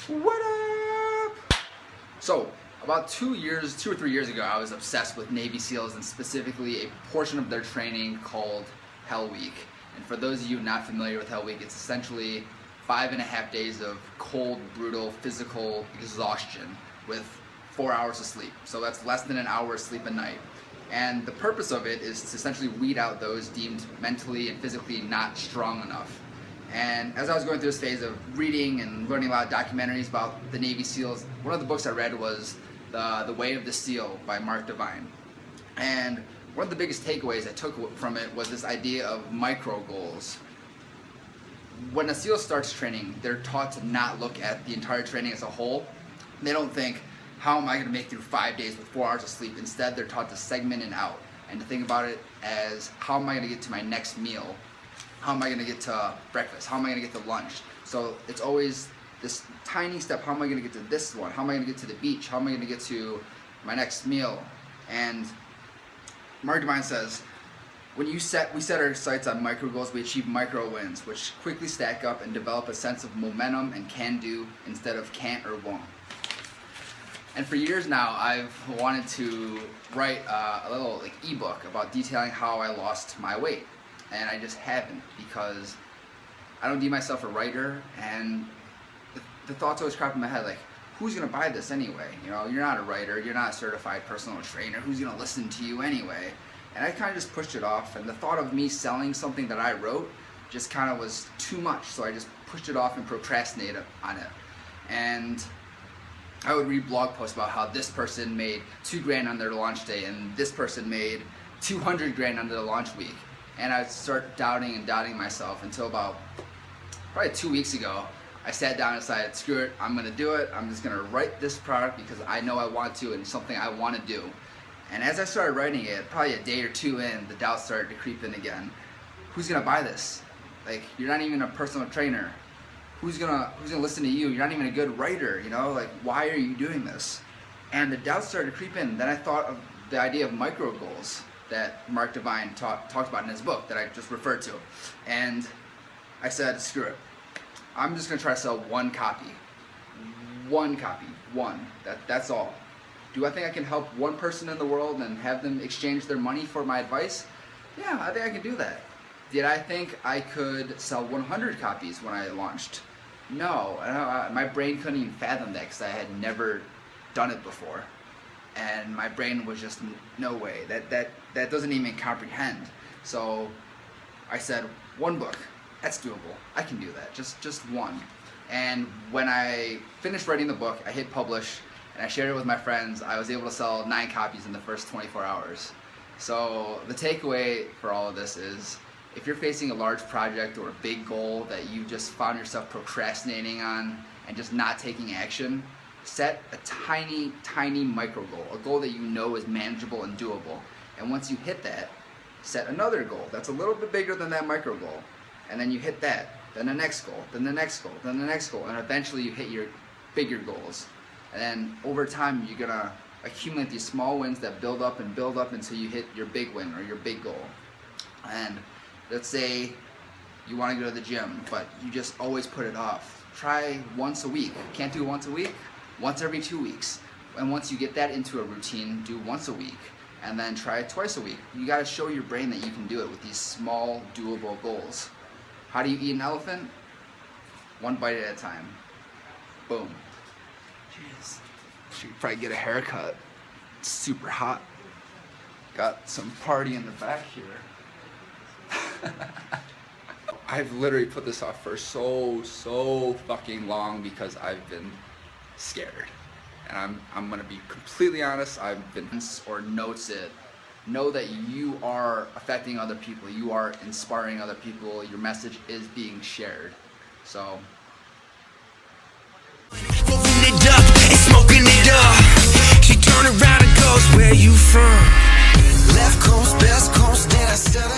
What up? So, about 2 or 3 years ago, I was obsessed with Navy SEALs and specifically a portion of their training called Hell Week. And for those of you not familiar with Hell Week, it's essentially 5.5 days of cold, brutal, physical exhaustion with 4 hours of sleep. So that's less than an hour of sleep a night. And the purpose of it is to essentially weed out those deemed mentally and physically not strong enough. And as I was going through this phase of reading and learning a lot of documentaries about the Navy SEALs, one of the books I read was The Way of the SEAL by Mark Divine. And one of the biggest takeaways I took from it was this idea of micro goals. When a SEAL starts training, they're taught to not look at the entire training as a whole. They don't think, how am I going to make through 5 days with 4 hours of sleep? Instead, they're taught to segment it out and to think about it as, how am I going to get to my next meal? How am I going to get to breakfast? How am I going to get to lunch? So it's always this tiny step. How am I going to get to this one? How am I going to get to the beach? How am I going to get to my next meal? And Mark Divine says, when we set our sights on micro goals, we achieve micro wins, which quickly stack up and develop a sense of momentum and can do instead of can't or won't. And for years now, I've wanted to write a little ebook about detailing how I lost my weight. And I just haven't, because I don't deem myself a writer, and the thoughts always crop in my head, like, who's going to buy this anyway? You know, you're not a writer, you're not a certified personal trainer, who's going to listen to you anyway? And I kind of just pushed it off, and the thought of me selling something that I wrote just kind of was too much, so I just pushed it off and procrastinated on it. And I would read blog posts about how this person made $2,000 on their launch day, and this person made $200,000 on their launch week. And I'd start doubting myself until about probably 2 weeks ago, I sat down and decided, screw it, I'm going to do it. I'm just going to write this product because I know I want to and it's something I want to do. And as I started writing it, probably a day or two in, the doubt started to creep in again. Who's going to buy this? Like, you're not even a personal trainer. Who's gonna listen to you? You're not even a good writer, you know? Like, why are you doing this? And the doubt started to creep in. Then I thought of the idea of micro goals that Mark Divine talked about in his book that I just referred to. And I said, screw it. I'm just going to try to sell one copy. One copy. One. That's all. Do I think I can help one person in the world and have them exchange their money for my advice? Yeah, I think I can do that. Did I think I could sell 100 copies when I launched? No. My brain couldn't even fathom that because I had never done it before. And my brain was just, no way, that doesn't even comprehend. So I said, one book, that's doable, I can do that, just one. And when I finished writing the book, I hit publish, and I shared it with my friends. I was able to sell 9 copies in the first 24 hours. So the takeaway for all of this is, if you're facing a large project or a big goal that you just found yourself procrastinating on and just not taking action, set a tiny, tiny micro goal, a goal that you know is manageable and doable. And once you hit that, set another goal that's a little bit bigger than that micro goal. And then you hit that, then the next goal, then the next goal, then the next goal, and eventually you hit your bigger goals. And then over time, you're gonna accumulate these small wins that build up until you hit your big win or your big goal. And let's say you wanna go to the gym, but you just always put it off. Try once a week. Can't do once a week? Once every 2 weeks. And once you get that into a routine, do once a week. And then try it twice a week. You gotta show your brain that you can do it with these small, doable goals. How do you eat an elephant? One bite at a time. Boom. Jeez. Should probably get a haircut. It's super hot. Got some party in the back here. I've literally put this off for so fucking long because I've been scared. And I'm gonna be completely honest, I've been or notes it. Know that you are affecting other people, you are inspiring other people, your message is being shared. So moving it up and smoking it up. She turn around and goes, where you from? Left coast, best coast, then I said